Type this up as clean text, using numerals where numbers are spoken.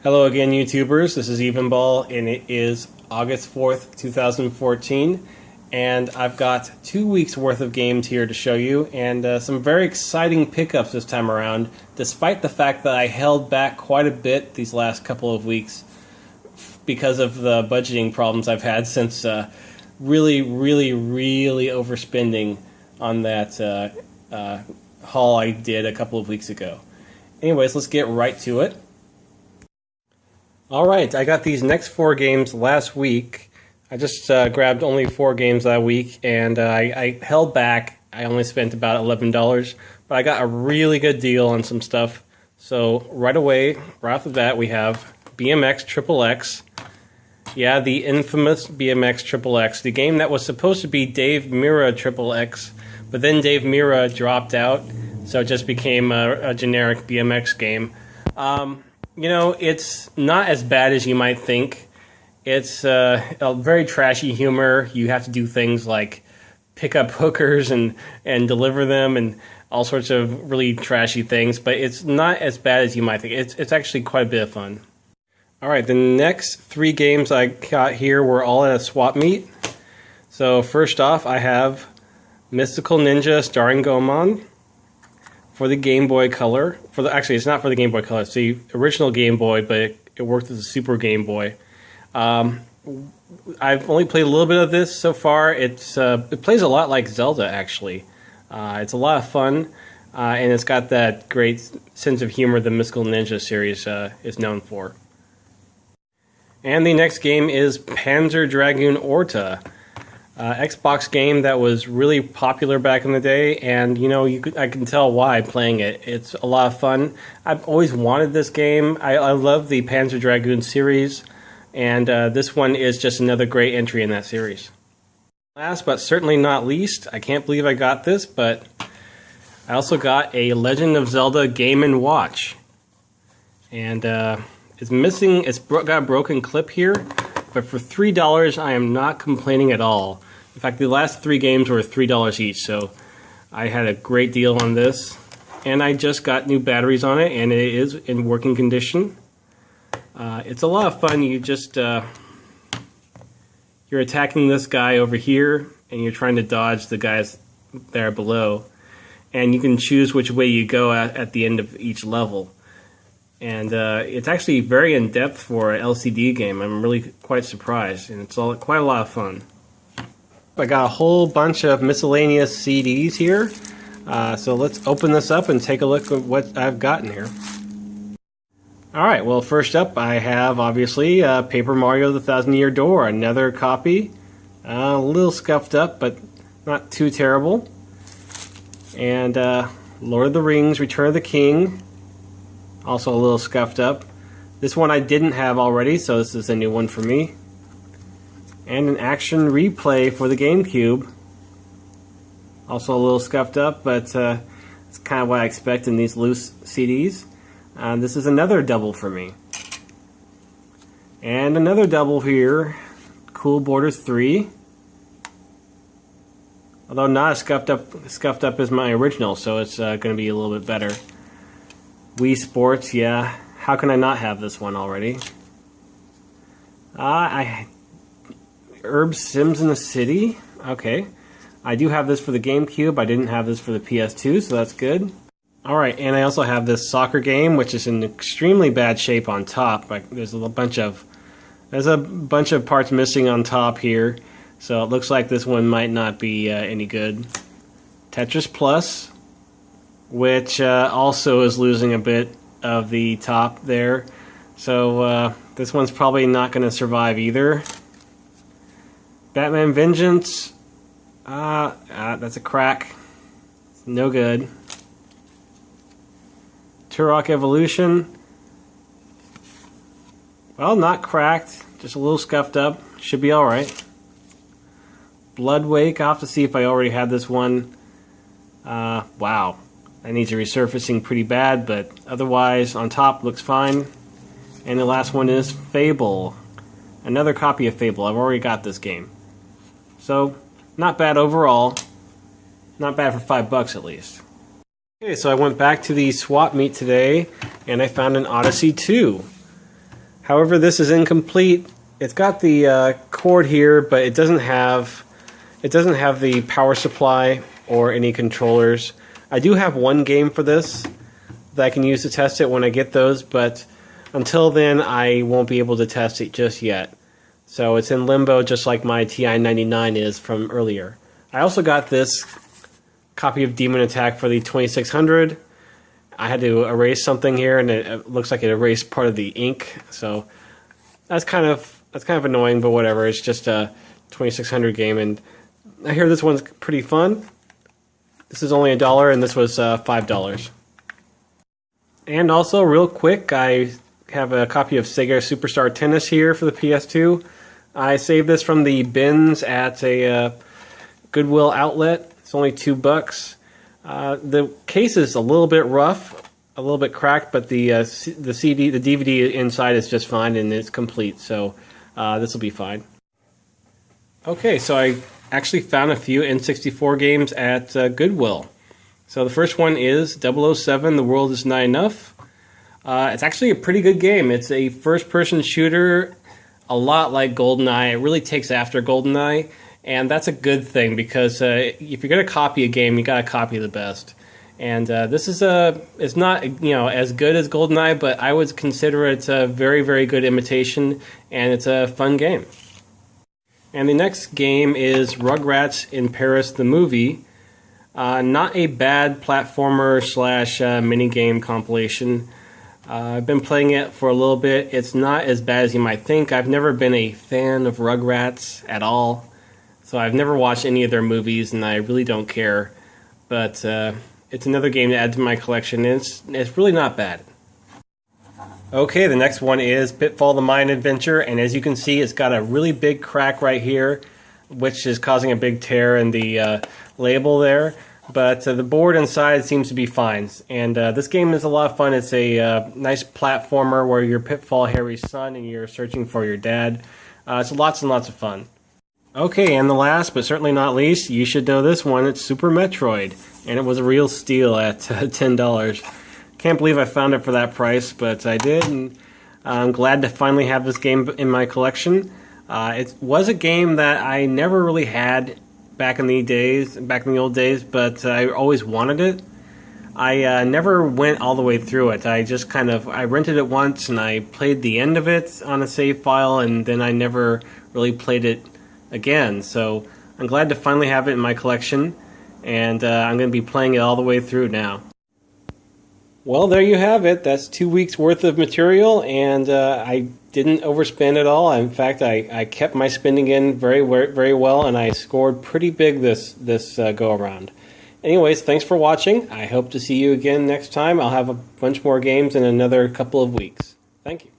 Hello again, YouTubers. This is Evenball, and it is August 4th, 2014, and I've got 2 weeks worth of games here to show you, and some very exciting pickups this time around, despite the fact that I held back quite a bit these last couple of weeks because of the budgeting problems I've had since really overspending on that haul I did a couple of weeks ago. Anyways, let's get right to it. Alright, I got these next 4 games last week. I just grabbed only 4 games that week, and I held back. I only spent about $11, but I got a really good deal on some stuff. So right away, right off the bat, we have BMX XXX. Yeah, the infamous BMX XXX, the game that was supposed to be Dave Mirra XXX, but then Dave Mirra dropped out, so it just became a generic BMX game. You know, it's not as bad as you might think. It's a very trashy humor. You have to do things like pick up hookers and deliver them and all sorts of really trashy things, but it's not as bad as you might think. It's actually quite a bit of fun. Alright, the next 3 games I got here were all at a swap meet. So first off, I have Mystical Ninja starring Goemon for the Game Boy Color. Actually, it's not for the Game Boy Color. It's the original Game Boy, but it worked as a Super Game Boy. I've only played a little bit of this so far. It plays a lot like Zelda, actually. It's a lot of fun, and it's got that great sense of humor the Mystical Ninja series is known for. And the next game is Panzer Dragoon Orta. Xbox game that was really popular back in the day, and you know, I can tell why playing it. It's a lot of fun. I've always wanted this game. I love the Panzer Dragoon series, and this one is just another great entry in that series. Last but certainly not least, I can't believe I got this, but I also got a Legend of Zelda Game & Watch. And it's missing, it's got a broken clip here, but for $3 I am not complaining at all. In fact, the last 3 games were $3 each, so I had a great deal on this. And I just got new batteries on it, and it is in working condition. It's a lot of fun. You just you're attacking this guy over here, and you're trying to dodge the guys there below. And you can choose which way you go at the end of each level. And it's actually very in-depth for an LCD game. I'm really quite surprised, and it's quite a lot of fun. I got a whole bunch of miscellaneous CDs here, so let's open this up and take a look at what I've gotten here. Alright, well, first up I have, obviously, Paper Mario: The Thousand-Year Door, another copy. A little scuffed up, but not too terrible. And Lord of the Rings: Return of the King, also a little scuffed up. This one I didn't have already, so this is a new one for me. And an Action Replay for the GameCube. Also a little scuffed up, but it's kind of what I expect in these loose CDs. This is another double for me. And another double here, Coolboarders 3. Although not as scuffed up as my original, so it's going to be a little bit better. Wii Sports, yeah. How can I not have this one already? Urbz Sims in the City. Okay. I do have this for the GameCube. I didn't have this for the PS2, so that's good. Alright, and I also have this soccer game, which is in extremely bad shape on top. There's a bunch of parts missing on top here, so it looks like this one might not be any good. Tetris Plus, which also is losing a bit of the top there. So this one's probably not going to survive either. Batman Vengeance, that's a crack. It's no good. Turok Evolution, well, not cracked, just a little scuffed up. Should be alright. Blood Wake, I'll have to see if I already had this one. Wow. That needs a resurfacing pretty bad, but otherwise on top looks fine. And the last one is Fable. Another copy of Fable. I've already got this game. So, not bad overall. Not bad for $5 at least. Okay, so I went back to the swap meet today, and I found an Odyssey 2. However, this is incomplete. It's got the cord here, but it doesn't have the power supply or any controllers. I do have one game for this that I can use to test it when I get those, but until then I won't be able to test it just yet. So it's in limbo, just like my TI-99 is from earlier. I also got this copy of Demon Attack for the 2600. I had to erase something here, and it looks like it erased part of the ink. So that's kind of annoying, but whatever. It's just a 2600 game, and I hear this one's pretty fun. This is only $1, and this was $5. And also, real quick, I have a copy of Sega Superstar Tennis here for the PS2. I saved this from the bins at a Goodwill outlet. It's only $2. The case is a little bit rough, a little bit cracked, but the DVD inside is just fine, and it's complete. So this will be fine. Okay, so I actually found a few N64 games at Goodwill. So the first one is 007, The World Is Not Enough. It's actually a pretty good game. It's a first-person shooter, a lot like GoldenEye. It really takes after GoldenEye, and that's a good thing because if you're going to copy a game, you got to copy the best. And this is it's not as good as GoldenEye, but I would consider it a very, very good imitation, and it's a fun game. And the next game is Rugrats In Paris, the movie. Not a bad platformer / minigame compilation. I've been playing it for a little bit. It's not as bad as you might think. I've never been a fan of Rugrats at all, so I've never watched any of their movies, and I really don't care. But it's another game to add to my collection, and it's really not bad. Okay, the next one is Pitfall: The Mayan Adventure, and as you can see, it's got a really big crack right here, which is causing a big tear in the label there. But the board inside seems to be fine, and this game is a lot of fun. It's a nice platformer where you're Pitfall, Harry's son, and you're searching for your dad. It's lots and lots of fun. Okay, and the last, but certainly not least, you should know this one. It's Super Metroid, and it was a real steal at $10. Can't believe I found it for that price, but I did, and I'm glad to finally have this game in my collection. It was a game that I never really had back in the old days, but I always wanted it. I never went all the way through it. I rented it once, and I played the end of it on a save file, and then I never really played it again. So I'm glad to finally have it in my collection, and I'm going to be playing it all the way through now. Well, there you have it. That's 2 weeks worth of material, and I didn't overspend at all. In fact, I kept my spending in very, very well, and I scored pretty big this go around. Anyways, thanks for watching. I hope to see you again next time. I'll have a bunch more games in another couple of weeks. Thank you.